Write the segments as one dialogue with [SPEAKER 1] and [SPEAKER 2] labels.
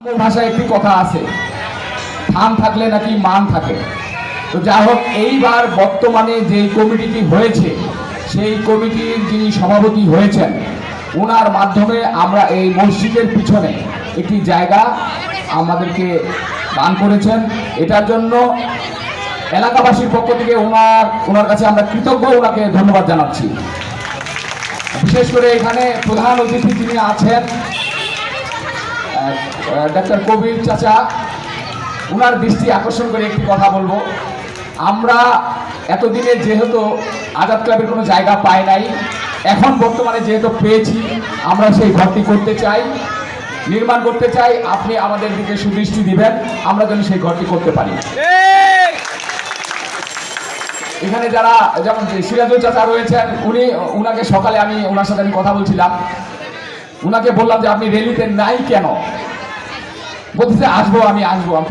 [SPEAKER 1] ভাষায় একটি কথা আছে, থান থাকলে নাকি মান থাকে। তো যা হোক, এইবার বর্তমানে যে কমিটিটি হয়েছে সেই কমিটির যিনি সভাপতি হয়েছেন ওনার মাধ্যমে আমরা এই মসজিদের পিছনে একটি জায়গা আমাদেরকে দান করেছেন। এটার জন্য এলাকাবাসীর পক্ষ থেকে ওনার কাছে আমরা কৃতজ্ঞ, ওনাকে ধন্যবাদ জানাচ্ছি। বিশেষ করে এখানে প্রধান অতিথি যিনি আছেন ডাক্তার কবির চাচা, ওনার দৃষ্টি আকর্ষণ করে একটি কথা বলবো। আমরা এতদিনে যেহেতু আজাদ ক্লাবের কোনো জায়গা পাই নাই, এখন বর্তমানে যেহেতু পেয়েছি আমরা সেই ঘরটি করতে চাই, নির্মাণ করতে চাই। আপনি আমাদের দিকে সুদৃষ্টি দিবেন, আমরা যেন সেই ঘরটি করতে পারি। এখানে যারা যেমন সিরাজুল চাচা রয়েছেন, উনাকে সকালে আমি ওনার সাথে কথা বলছিলাম, উনাকে বললাম যে আপনি র্যালিতে নাই কেন, বলতেছে আসবো, আমি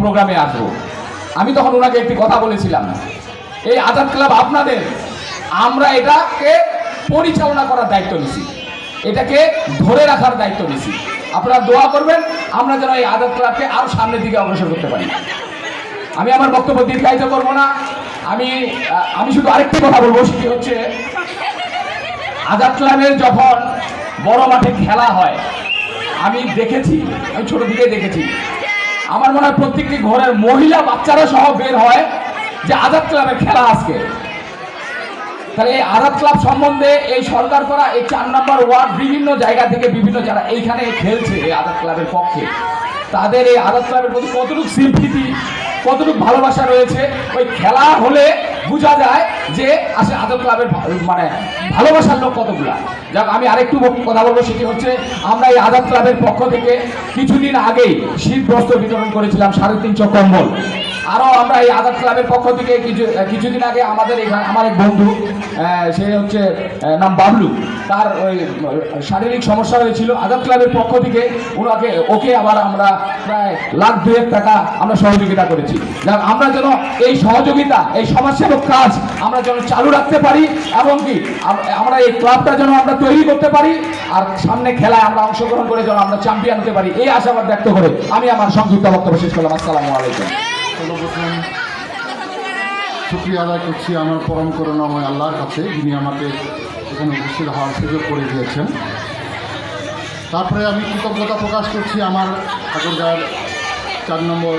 [SPEAKER 1] প্রোগ্রামে আসবো। আমি তখন ওনাকে একটি কথা বলেছিলাম, এই আজাদ ক্লাব আপনাদের, আমরা এটাকে পরিচালনা করার দায়িত্ব নিছি, এটাকে ধরে রাখার দায়িত্ব নিছি। আপনারা দোয়া করবেন আমরা যেন এই আজাদ ক্লাবকে আরো সামনের দিকে অগ্রসর করতে পারি। আমি আমার বক্তব্য দীর্ঘায়িত করবো না, আমি শুধু আরেকটি কথা বলবো, সেটি হচ্ছে আজাদ ক্লাবের যখন বড় মাঠে খেলা হয় আমি দেখেছি, আমি ছোট থেকে দেখেছি, আমার মনে হয় প্রত্যেকটি ঘরের মহিলা বাচ্চারা সহ বের হয় যে আজাদ ক্লাবের খেলা আজকে। তাহলে এই আজাদ ক্লাব সম্বন্ধে এই সরকার করা এই 4 নম্বর ওয়ার্ড বিভিন্ন জায়গা থেকে বিভিন্ন যারা এইখানে খেলছে এই আজাদ ক্লাবের পক্ষে, তাদের এই আজাদ ক্লাবের প্রতি কতটুকু সিম্পিতি, কতটুকু ভালোবাসা রয়েছে, ওই খেলা হলে বোঝা যায় যে আসলে আজাদ ক্লাবের মানে ভালোবাসার লোক কতগুলা। যাক, আমি আরেকটু কথা বলবো, সেটি হচ্ছে আমরা এই আজাদ ক্লাবের পক্ষ থেকে কিছুদিন আগেই শীত বস্ত্র বিতরণ করেছিলাম, 350 কম্বল। আরও আমরা এই আজাদ ক্লাবের পক্ষ থেকে কিছুদিন আগে আমাদের এখানে আমার এক বন্ধু, সে হচ্ছে নাম বাবলু, তার ওই শারীরিক সমস্যা হয়েছিল, আজাদ ক্লাবের পক্ষ থেকে ওকে আবার আমরা প্রায় লাখ 2 টাকা আমরা সহযোগিতা করেছি। যাক, আমরা যেন এই সহযোগিতা, এই সমাজসেবক কাজ আমরা যেন চালু রাখতে পারি, এবং কি আমরা এই ক্লাবটা যেন আমরা তৈরি করতে পারি, আর সামনে খেলায় আমরা অংশগ্রহণ করে যেন আমরা চ্যাম্পিয়ন হতে পারি, এই আশাবাদ ব্যক্ত করে আমি আমার সংক্ষিপ্ত বক্তব্য শেষ করলাম। আসসালামু আলাইকুম।
[SPEAKER 2] সর্বপ্রথম শুকরিয়া আদায় করছি আমার পরম করুণাময় আল্লাহর কাছে, যিনি আমাকে এখানে উপস্থিত হওয়ার সুযোগ করে দিয়েছেন। তারপরে আমি কৃতজ্ঞতা প্রকাশ করছি আমার ঠাকুরগাঁর 4 নম্বর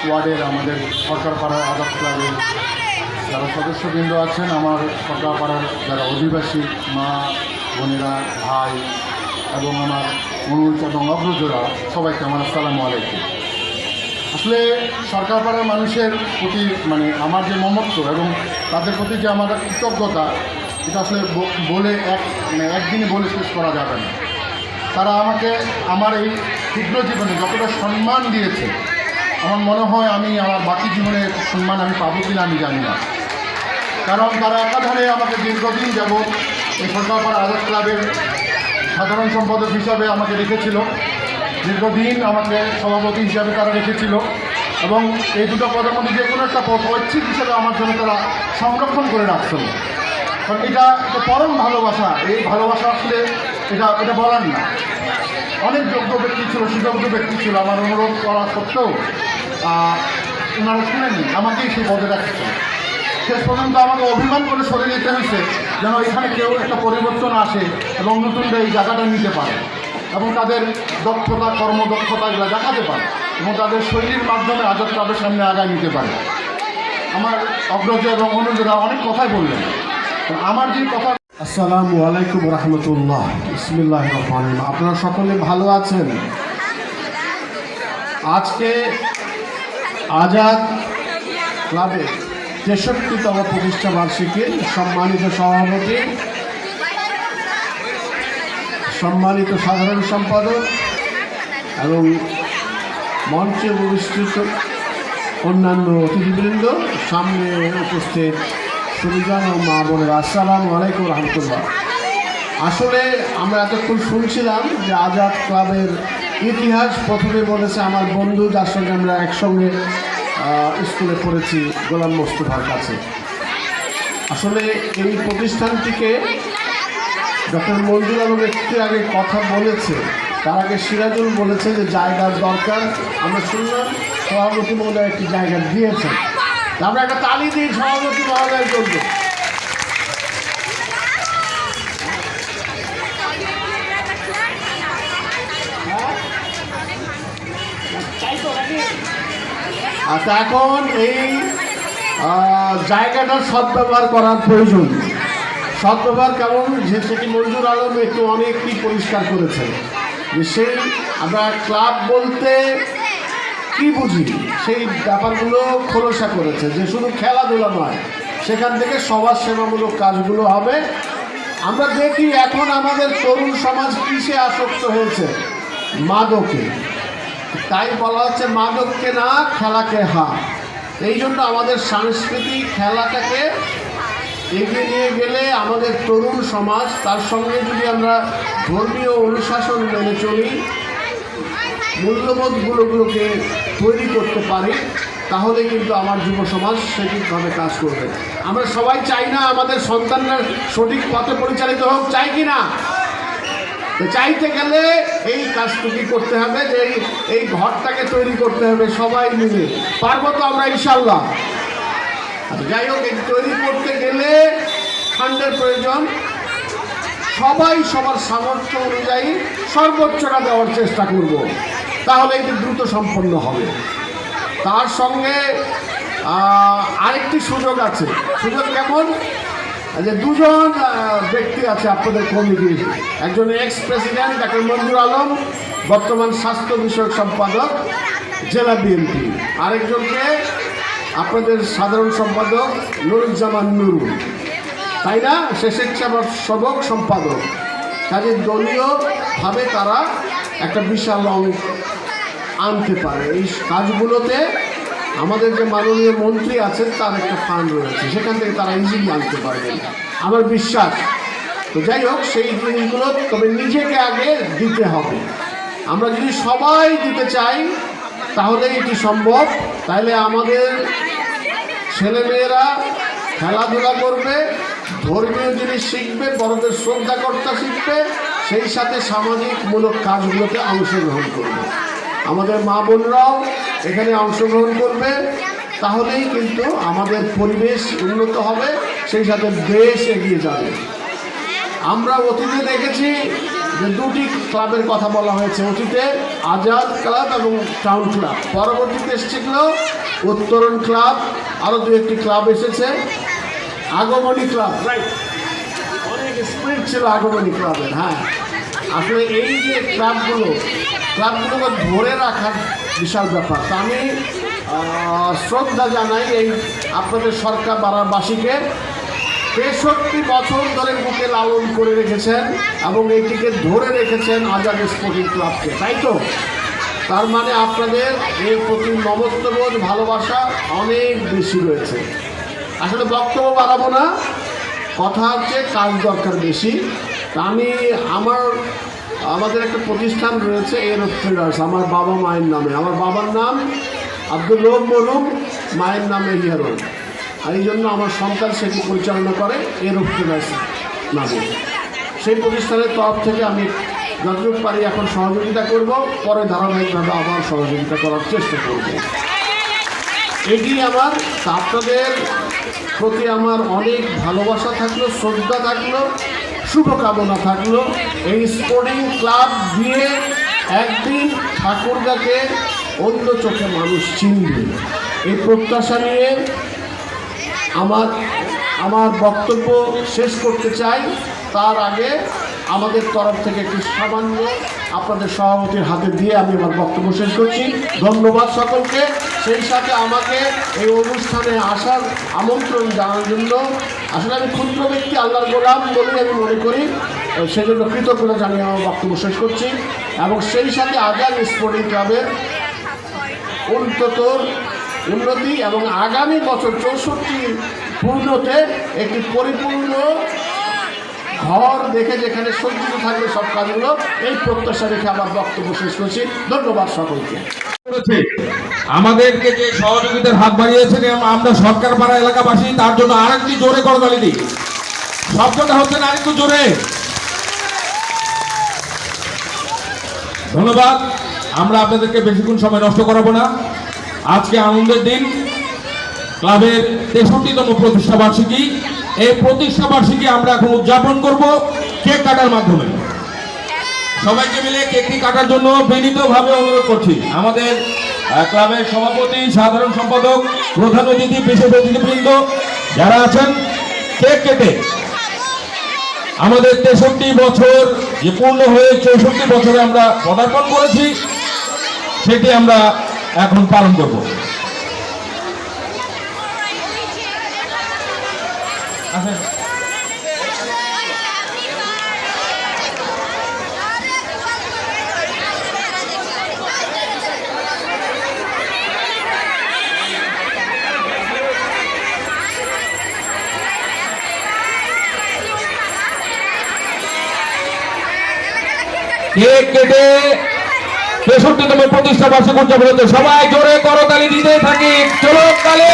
[SPEAKER 2] ওয়ার্ডের আমাদের সরকারপাড়ার আজাদ ক্লাবের যারা সদস্যবৃন্দ আছেন, আমার সরকারপাড়ার যারা অধিবাসী মা বোনেরা ভাই এবং আমার অনুজ এবং অগ্রজরা, সবাইকে আমার আসসালামু আলাইকুম। আসলে সরকারপাড়ার মানুষের প্রতি আমার যে মমত্ব এবং তাদের প্রতি যে আমার কৃতজ্ঞতা, এটা আসলে বলে একদিনে বলে শেষ করা যাবে না। তারা আমাকে আমার এই ক্ষুদ্র জীবনে যতটা সম্মান দিয়েছে, আমার মনে হয় আমি আমার বাকি জীবনে সম্মান আমি পাবো কিনা আমি জানি না। কারণ তারা একাধারে আমাকে দীর্ঘদিন যাবৎ এই সরকারপাড়া আজাদ ক্লাবের সাধারণ সম্পাদক হিসাবে আমাকে রেখেছিল, দীর্ঘদিন আমাকে সভাপতি হিসাবে তারা রেখেছিল, এবং এই দুটো পদের মধ্যে যে কোনো একটা পদ ঐচ্ছিক হিসাবে আমার জন্য তারা সংরক্ষণ করে রাখছিল। কারণ এটা পরম ভালোবাসা, এই ভালোবাসা আসলে এটা বলার না। অনেক যোগ্য ব্যক্তি ছিল, সুযোগ্য ব্যক্তি ছিল, আমার অনুরোধ করা সত্ত্বেও ওনারা শুনেনি, আমাকেই সেই পদে রাখছিল। শেষ পর্যন্ত আমাকে অভিমান করে সরে যেতে হয়েছে, যেন এখানে কেউ একটা পরিবর্তন আসে এবং নতুনরা এই জায়গাটা নিতে পারে এবং তাদের দক্ষতা, কর্মদক্ষতা এগুলো দেখাতে পারে এবং তাদের শৈলীর মাধ্যমে আজাদ ক্লাবের সামনে আগায় নিতে পারে। আমার অগ্রজ এবং অনুজরা অনেক কথাই বললেন, আমার যে কথা।
[SPEAKER 3] আসসালামু আলাইকুম রহমতুল্লাহ, বিসমিল্লাহির রহমানির রহিম। আপনারা সকলে ভালো আছেন? আজকে আজাদ ক্লাবের 63তম প্রতিষ্ঠা বার্ষিকীর সম্মানিত সভাপতি, সম্মানিত সাধারণ সম্পাদক এবং মঞ্চে উপস্থিত অন্যান্য অতিথিবৃন্দ, সামনে উপস্থিত সুরজান ও মা বোনেরা, আসসালামু আলাইকুম রহমতুল্লাহ। আসলে আমরা এতক্ষণ শুনছিলাম যে আজাদ ক্লাবের ইতিহাস প্রথমে বলেছে আমার বন্ধু, যার সঙ্গে আমরা একসঙ্গে স্কুলে পড়েছি, গোলাম মোস্তফার কাছে। আসলে এই প্রতিষ্ঠানটিকে ডক্টর মঞ্জুর আলম একটু আগে কথা বলেছে তার আগে সিরাজুল বলেছে যে জায়গার দরকার, আমরা শুনলাম সভাপতি মহোদয় একটি জায়গা দিয়েছেন। আমরা একটা তালি দিই সভাপতি মহোদয়ের জন্য। আচ্ছা, এখন এই জায়গাটার সদ্ব্যবহার করার প্রয়োজন। সদ্ব্যবহার কেমন, যে সেটি মঞ্জুর আলম একটু অনেকটি পরিষ্কার করেছেন যে সেই আমরা ক্লাব বলতে কি বুঝি সেই ব্যাপারগুলো খোলসা করেছে, যে শুধু খেলাধুলা নয়, সেখান থেকে সমাজ সেবামূলক কাজগুলো হবে। আমরা দেখি এখন আমাদের তরুণ সমাজ কিসে আসক্ত হয়েছে, মাদকে। তাই বলা হচ্ছে মাদককে না, খেলাকে হা। এই জন্য আমাদের সাংস্কৃতিক খেলাটাকে এগিয়ে নিয়ে গেলে আমাদের তরুণ সমাজ, তার সঙ্গে যদি আমরা ধর্মীয় অনুশাসন মেনে চলি, মূল্যবোধগুলোকে তৈরি করতে পারি, তাহলে কিন্তু আমার যুব সমাজ সঠিকভাবে কাজ করবে। আমরা সবাই চাই না আমাদের সন্তানরা সঠিক পথে পরিচালিত হোক, চাই কি না? চাইতে গেলে এই কাজটুকু করতে হবে, যে এই ঘরটাকে তৈরি করতে হবে সবাই মিলে। পারবো তো আমরা ইনশাল্লাহ? যাই হোক, এই তৈরি করতে গেলে ফান্ডের প্রয়োজন। সবাই সবার সামর্থ্য অনুযায়ী সর্বোচ্চটা দেওয়ার চেষ্টা করব, তাহলে এটি দ্রুত সম্পন্ন হবে। তার সঙ্গে আরেকটি সুযোগ আছে। সুযোগ কেমন? যে দুজন ব্যক্তি আছে আপনাদের কমিটির, একজন এক্স প্রেসিডেন্ট ডক্টর মঞ্জুর আলম, বর্তমান স্বাস্থ্য বিষয়ক সম্পাদক জেলা বিএনপি, আরেকজনকে আপনাদের সাধারণ সম্পাদক নুরুজ্জামান নুরু, তাই না? সে স্বেচ্ছাসেবক সম্পাদক। কাজে দলীয়ভাবে তারা একটা বিশাল অঙ্ক আনতে পারে। এই কাজগুলোতে আমাদের যে মাননীয় মন্ত্রী আছেন তার একটা ফান্ড রয়েছে, সেখান থেকে তারা ইজিলি আনতে পারবেন আমার বিশ্বাস। তো যাই হোক, সেই জিনিসগুলো তবে নিজেকে আগে দিতে হবে। আমরা যদি সবাই দিতে চাই তাহলে এটি সম্ভব। তাহলে আমাদের ছেলেমেয়েরা খেলাধুলা করবে, ধর্মীয় জিনিস শিখবে, বড়দের শ্রদ্ধা কর্তা শিখবে, সেই সাথে সামাজিকমূলক কাজগুলোতে অংশগ্রহণ করবে। আমাদের মা বোনরাও এখানে অংশগ্রহণ করবে, তাহলেই কিন্তু আমাদের পরিবেশ উন্নত হবে, সেই সাথে দেশ এগিয়ে যাবে। আমরা অতীতে দেখেছি যে দুটি ক্লাবের কথা বলা হয়েছে, অতীতে আজাদ ক্লাব এবং টাউন ক্লাব, পরবর্তীতে এসেছিল উত্তরণ ক্লাব, আরও দু একটি ক্লাব এসেছে, আগমনী ক্লাব। রাইট, অনেক স্পিরিট ছিল আগমনী ক্লাবের। হ্যাঁ, আসলে এই যে ক্লাবগুলোকে ধরে রাখার বিশাল ব্যাপার। তা আমি শ্রদ্ধা জানাই এই আপনাদের সরকার বারাবাসীকে, ৬৩ বছর ধরে বুকে লালন করে রেখেছেন এবং এইটিকে ধরে রেখেছেন আজাদ স্পোর্টিং ক্লাবকে, তাই তো? তার মানে আপনাদের এর প্রতি মমত্ববোধ, ভালোবাসা অনেক বেশি রয়েছে। আসলে বক্তব্য বাড়াবো না, কথা হচ্ছে কাজ দরকার বেশি। তা আমি আমাদের একটা প্রতিষ্ঠান রয়েছে এর ট্রেডার্স, আমার বাবা মায়ের নামে। আমার বাবার নাম আব্দুল রব মরুম, মায়ের নামে হিয়ারন, আর এই জন্য আমার সন্তান সেটি পরিচালনা করে এর ট্রেডার্স নামে। সেই প্রতিষ্ঠানের তরফ থেকে আমি যতটুকু পারি এখন সহযোগিতা করব, পরে ধারাবাহিকভাবে আবার সহযোগিতা করার চেষ্টা করব। এটি আমার, আপনাদের প্রতি আমার অনেক ভালোবাসা থাকলো, শ্রদ্ধা থাকলো, শুভকামনা থাকলো। এই স্পোর্টিং ক্লাব দিয়ে একদিন ঠাকুরগাঁকে অন্য চোখে মানুষ চিনবে, এই প্রত্যাশা নিয়ে আমার বক্তব্য শেষ করতে চাই। তার আগে আমাদের তরফ থেকে একটু সামান্য আপনাদের সভাপতির হাতে দিয়ে আমি আমার বক্তব্য শেষ করছি। ধন্যবাদ সকলকে। সেই সাথে আমাকে এই অনুষ্ঠানে আসার আমন্ত্রণ জানার জন্য, আসলে আমি ক্ষুদ্র ব্যক্তি, আল্লাহর গোলাম বলে আমি মনে করি, সেজন্য কৃতজ্ঞতা জানিয়ে আমার বক্তব্য শেষ করছি। এবং সেই সাথে আজাদ স্পোর্টিং ক্লাবের উন্নতি এবং আগামী বছর 64 পূর্ণতে একটি পরিপূর্ণ ঘর দেখে যেখানে সজ্জিত থাকবে সব কাজগুলো, এই প্রত্যাশা রেখে আমার বক্তব্য শেষ করছি। ধন্যবাদ সকলকে।
[SPEAKER 4] আমাদেরকে যে সহযোগিতার হাত বাড়িয়েছেন আমরা সরকার পাড়া এলাকাবাসী, তার জন্য আরেকটি জোরে করতালি দিই। শব্দটা হচ্ছে না আরেকটু জোরে। ধন্যবাদ। আমরা আপনাদেরকে বেশিক্ষণ সময় নষ্ট করাবো না। আজকে আনন্দের দিন, ক্লাবের 63তম প্রতিষ্ঠা বার্ষিকী। এই প্রতিষ্ঠা বার্ষিকী আমরা এখন উদযাপন করব কেক কাটার মাধ্যমে। সবাইকে মিলে কেকটি কাটার জন্য বিনীতভাবে অনুরোধ করছি। আমাদের ক্লাবের সভাপতি, সাধারণ সম্পাদক, প্রধান অতিথি, বিশেষ অতিথিবৃন্দ যারা আছেন, কেক কেটে আমাদের 63 বছর যে পূর্ণ হয়ে 64 বছরে আমরা পদার্পণ করেছি, সেটি আমরা এখন পালন করব। আসেন। কেক কেটে 63তম প্রতিষ্ঠা বার্ষিকী উদযাপন হচ্ছে। সবাই জোরে করতালি দিতে থাকি। চলো তালে।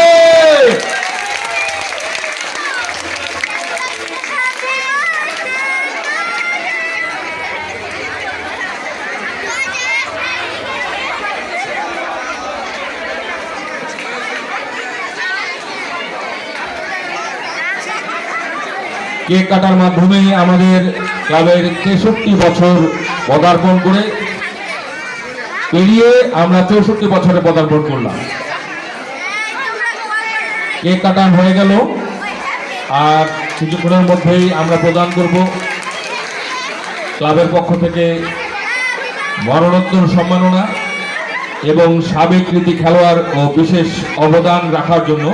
[SPEAKER 4] কেক কাটার মাধ্যমে আমাদের ক্লাবের 63 বছর পদার্পণ করে পেরিয়ে আমরা 64 বছরে পদার্পণ করলাম। কেক কাটা হয়ে গেল, আর কিছুক্ষণের মধ্যেই আমরা প্রদান করব ক্লাবের পক্ষ থেকে মরণোত্তর সম্মাননা এবং সাবেক কৃতি খেলোয়াড় ও বিশেষ অবদান রাখার জন্য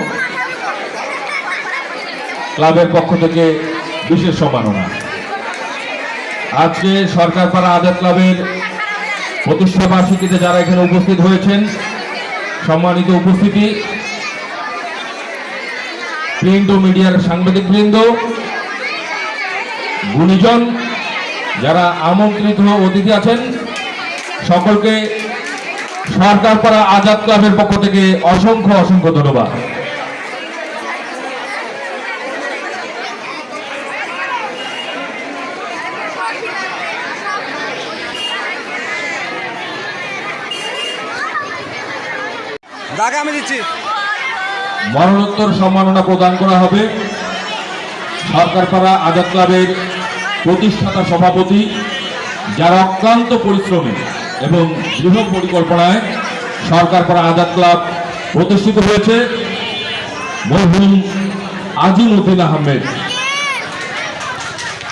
[SPEAKER 4] ক্লাবের পক্ষ থেকে বিশেষ সম্মাননা। আজকে সরকারপাড়া আজাদ ক্লাবের প্রতিষ্ঠা বার্ষিকীতে যারা এখানে উপস্থিত হয়েছেন, সম্মানিত উপস্থিতি, প্রিন্ট ও মিডিয়ার সাংবাদিকবৃন্দ, গুণীজন, যারা আমন্ত্রিত অতিথি আছেন, সকলকে সরকারপাড়া আজাদ ক্লাবের পক্ষ থেকে অসংখ্য অসংখ্য ধন্যবাদ।
[SPEAKER 5] আমি দিচ্ছি।
[SPEAKER 4] মরণোত্তর সম্মাননা প্রদান করা হবে সরকারপাড়া আজাদ ক্লাবের প্রতিষ্ঠাতা সভাপতি, যারা অক্লান্ত পরিশ্রমে এবং দৃঢ় পরিকল্পনায় সরকারপাড়া আজাদ ক্লাব প্রতিষ্ঠিত হয়েছে, মরহুম আজিম উদ্দিন আহমেদ।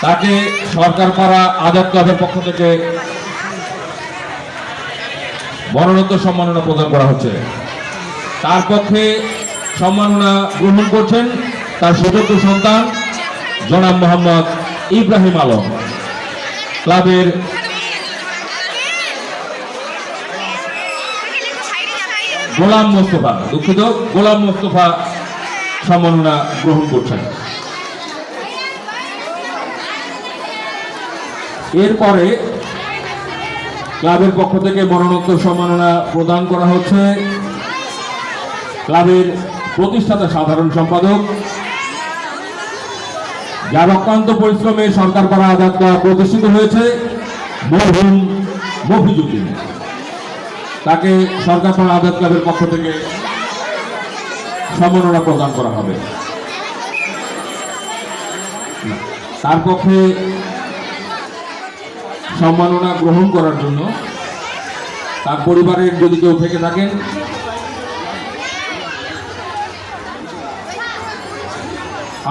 [SPEAKER 4] তাকে সরকারপাড়া আজাদ ক্লাবের পক্ষ থেকে মরণোত্তর সম্মাননা প্রদান করা হচ্ছে। তার পক্ষে সম্মাননা গ্রহণ করছেন তার সুযোগ্য সন্তান জনাব মোহাম্মদ ইব্রাহিম আলম। ক্লাবের গোলাম মোস্তফা, দুঃখিত, গোলাম মোস্তফা সম্মাননা গ্রহণ করছেন। এরপরে ক্লাবের পক্ষ থেকে মরণোত্তর সম্মাননা প্রদান করা হচ্ছে ক্লাবের প্রতিষ্ঠাতা সাধারণ সম্পাদক, যার অক্লান্ত পরিশ্রমে সরকারপাড়া আজাদ ক্লাব প্রতিষ্ঠিত হয়েছে, মরহুম মফিজউদ্দিন। তাকে সরকারপাড়া আজাদ ক্লাবের পক্ষ থেকে সম্মাননা প্রদান করা হবে। তার পক্ষে সম্মাননা গ্রহণ করার জন্য তার পরিবারের যদি কেউ থেকে থাকেন,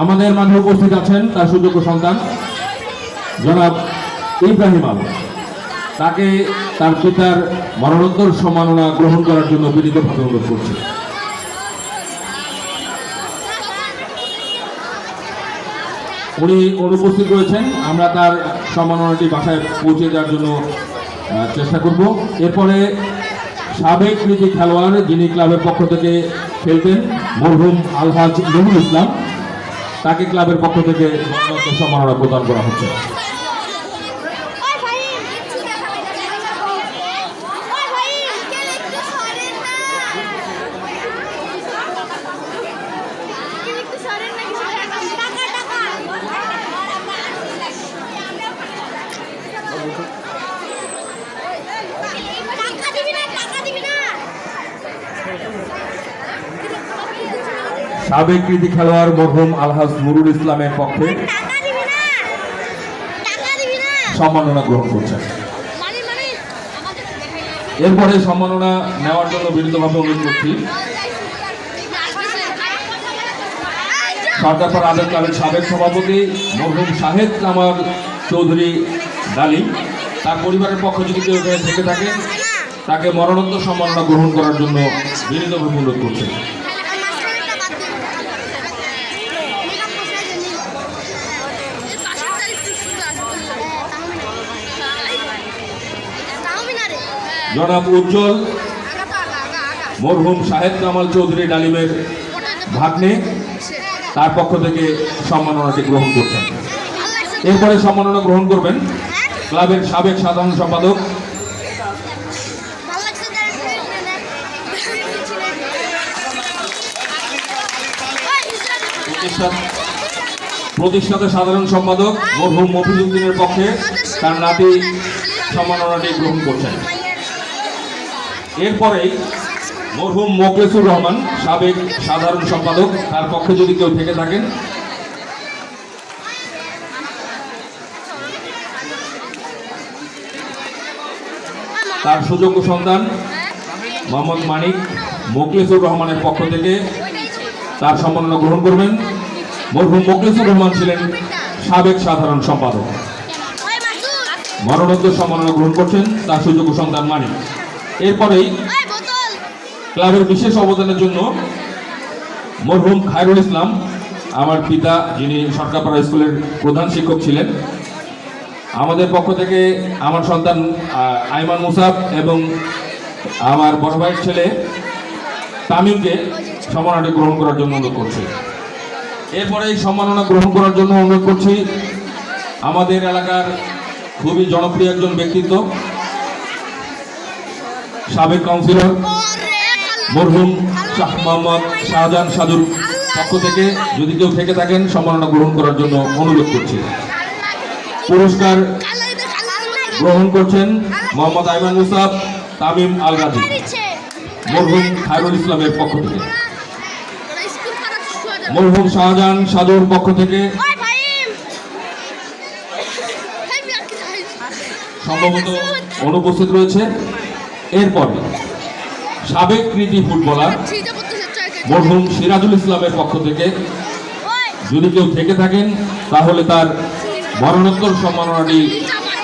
[SPEAKER 4] আমাদের মাঝে উপস্থিত আছেন তার সুযোগ্য সন্তান জনাব ইব্রাহিম আলম। তাকে তার পিতার মরণোত্তর সম্মাননা গ্রহণ করার জন্য বিনীতভাবে অনুরোধ করছি। উনি অনুপস্থিত রয়েছেন, আমরা তার সম্মাননাটি বাসায় পৌঁছে দেওয়ার জন্য চেষ্টা করব। এরপরে সাবেক কৃতি খেলোয়াড়, যিনি ক্লাবের পক্ষ থেকে খেলতেন, মরহুম আলহাজ নজরুল ইসলাম, তাকে ক্লাবের পক্ষ থেকে মরণোত্তর সম্মাননা প্রদান করা হচ্ছে। সাবেক কৃতি খেলোয়াড় মরহুম আলহাজ নুরুল ইসলামের পক্ষে সম্মাননা গ্রহণ করছেন। এরপরে সম্মাননা নেওয়ার জন্য বিনীতভাবে অনুরোধ করছি সরকারপাড়া আজাদ ক্লাবের সাবেক সভাপতি মরহুম শাহেদ কামাল চৌধুরী ডালিম, তার পরিবারের পক্ষ যদি কেউ এখানে থেকে থাকে তাকে মরণোত্তর সম্মাননা গ্রহণ করার জন্য বিনীতভাবে অনুরোধ করছেন। জনাব উজ্জ্বল মরহুম শাহেদ কামাল চৌধুরী ডালিমের ভাগ্নে, তার পক্ষ থেকে সম্মাননাটি গ্রহণ করছেন। এরপরে সম্মাননা গ্রহণ করবেন ক্লাবের সাবেক সাধারণ সম্পাদক প্রতিষ্ঠাতা সাধারণ সম্পাদক মরহুম মফিজউদ্দিনের পক্ষে তার নাতি সম্মাননাটি গ্রহণ করছেন। এরপরেই মরহুম মোখলেসুর রহমান সাবেক সাধারণ সম্পাদক, তার পক্ষে যদি কেউ থেকে থাকেন তার সুযোগ্য সন্তান মোহাম্মদ মানিক মোখলেসুর রহমানের পক্ষ থেকে তার সম্মাননা গ্রহণ করবেন। মরহুম মোখলেসুর রহমান ছিলেন সাবেক সাধারণ সম্পাদক। মরণোত্তর সম্মাননা গ্রহণ করছেন তার সুযোগ্য সন্তান মানিক। এরপরেই ক্লাবের বিশেষ অবদানের জন্য মরহুম খায়রুল ইসলাম, আমার পিতা যিনি সরকারপাড়া স্কুলের প্রধান শিক্ষক ছিলেন, আমাদের পক্ষ থেকে আমার সন্তান আইমান মুসাব এবং আমার বড় ভাইয়ের ছেলে তামিমকে সম্মাননা গ্রহণ করার জন্য অনুরোধ করছি। এরপরে এই সম্মাননা গ্রহণ করার জন্য অনুরোধ করছি আমাদের এলাকার খুবই জনপ্রিয় একজন ব্যক্তিত্ব, সাবেক কাউন্সিলর মরহুম শাহ মোহাম্মদ শাহজাহান সাজুর পক্ষ থেকে যদি কেউ থেকে থাকেন সম্মাননা গ্রহণ করার জন্য অনুরোধ করছি। পুরস্কার গ্রহণ করছেন মোহাম্মদ আইমান মুসাব তামিম আল গাজী মরহুম খায়রুল ইসলামের পক্ষ থেকে। মরহুম শাহজাহান সাজুর পক্ষ থেকে সম্ভবত অনুপস্থিত রয়েছে। এরপর সাবেক কৃতি ফুটবলার মরহুম সিরাজুল ইসলামের পক্ষ থেকে যদি কেউ থেকে থাকেন তাহলে তার মরণোত্তর সম্মাননাটি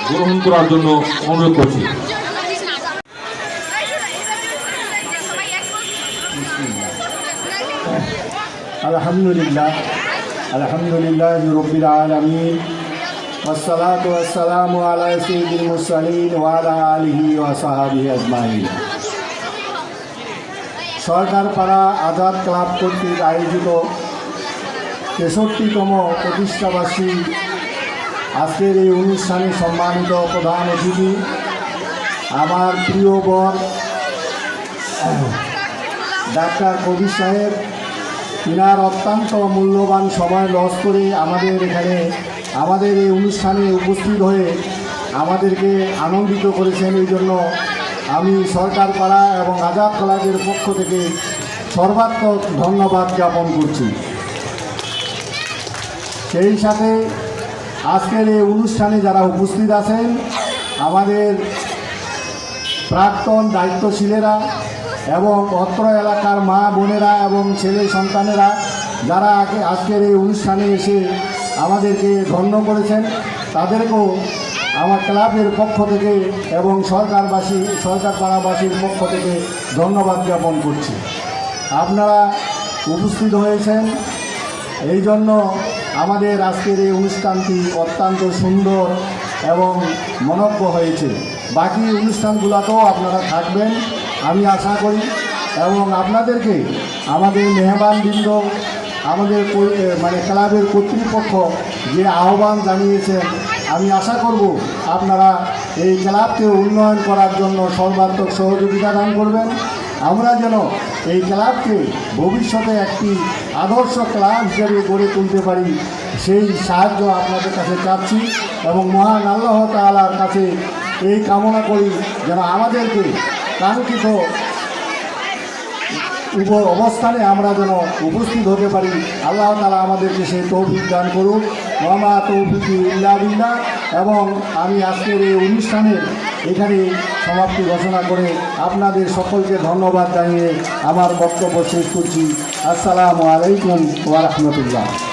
[SPEAKER 4] গ্রহণ করার জন্য অনুরোধ করছি।
[SPEAKER 6] আলহামদুলিল্লাহ আলহামদুলিল্লাহ রব্বিল আলামিন ওয়াসসালাতু ওয়াসসালামু আলা সাইয়্যিদিল মুরসালিন ওয়া আলা আলিহি ওয়া সাহবিহি আজমাইন। সরকারপাড়া আজাদ ক্লাব কর্তৃক আয়োজিত 63তম প্রতিষ্ঠাবার্ষিকী আজকের এই অনুষ্ঠানে সম্মানিত প্রধান অতিথি আমার প্রিয় বর ডাক্তার কবির সাহেব, তিনার অত্যন্ত মূল্যবান সময় লস করে আমাদের এই অনুষ্ঠানে উপস্থিত হয়ে আমাদেরকে আনন্দিত করেছেন। এই জন্য আমি সরকারপাড়া এবং আজাদ ক্লাবের পক্ষ থেকে সর্বাত্মক ধন্যবাদ জ্ঞাপন করছি। সেই সাথে আজকের এই অনুষ্ঠানে যারা উপস্থিত আছেন আমাদের প্রাক্তন দায়িত্বশীলেরা এবং অত্র এলাকার মা বোনেরা এবং ছেলে সন্তানেরা যারা আজকের এই অনুষ্ঠানে এসে আমাদেরকে ধন্য করেছেন, তাদেরকেও আমার ক্লাবের পক্ষ থেকে এবং সরকারপাড়াবাসীর পক্ষ থেকে ধন্যবাদ জ্ঞাপন করছি। আপনারা উপস্থিত হয়েছেন, এই জন্য আমাদের আজকের এই অনুষ্ঠানটি অত্যন্ত সুন্দর এবং মনোজ্ঞ হয়েছে। বাকি অনুষ্ঠানগুলোতেও আপনারা থাকবেন আমি আশা করি, এবং আপনাদেরকে আমাদের মেহমানবৃন্দ আমাদের ক্লাবের কর্তৃপক্ষ যে আহ্বান জানিয়েছেন, আমি আশা করব আপনারা এই ক্লাবকে উন্নয়ন করার জন্য সর্বাত্মক সহযোগিতা দান করবেন। আমরা যেন এই ক্লাবকে ভবিষ্যতে একটি আদর্শ ক্লাব হিসেবে গড়ে তুলতে পারি, সেই সাহায্য আপনাদের কাছে চাচ্ছি এবং মহান আল্লাহ তাআলার কাছে এই কামনা করি যেন আমাদেরকে কাঙ্ক্ষিত অবস্থানে আমরা যেন উপস্থিত হতে পারি। আল্লাহ তাআলা আমাদেরকে সেই তৌফিক দান করুন। ওয়া মা তৌফিকি ইল্লা বিল্লাহ। এবং আমি আজকের এই অনুষ্ঠানের এখানে সমাপ্তি ঘোষণা করে আপনাদের সকলকে ধন্যবাদ জানিয়ে আমার বক্তব্য শেষ করছি। আসসালামু আলাইকুম ওয়া রাহমাতুল্লাহ।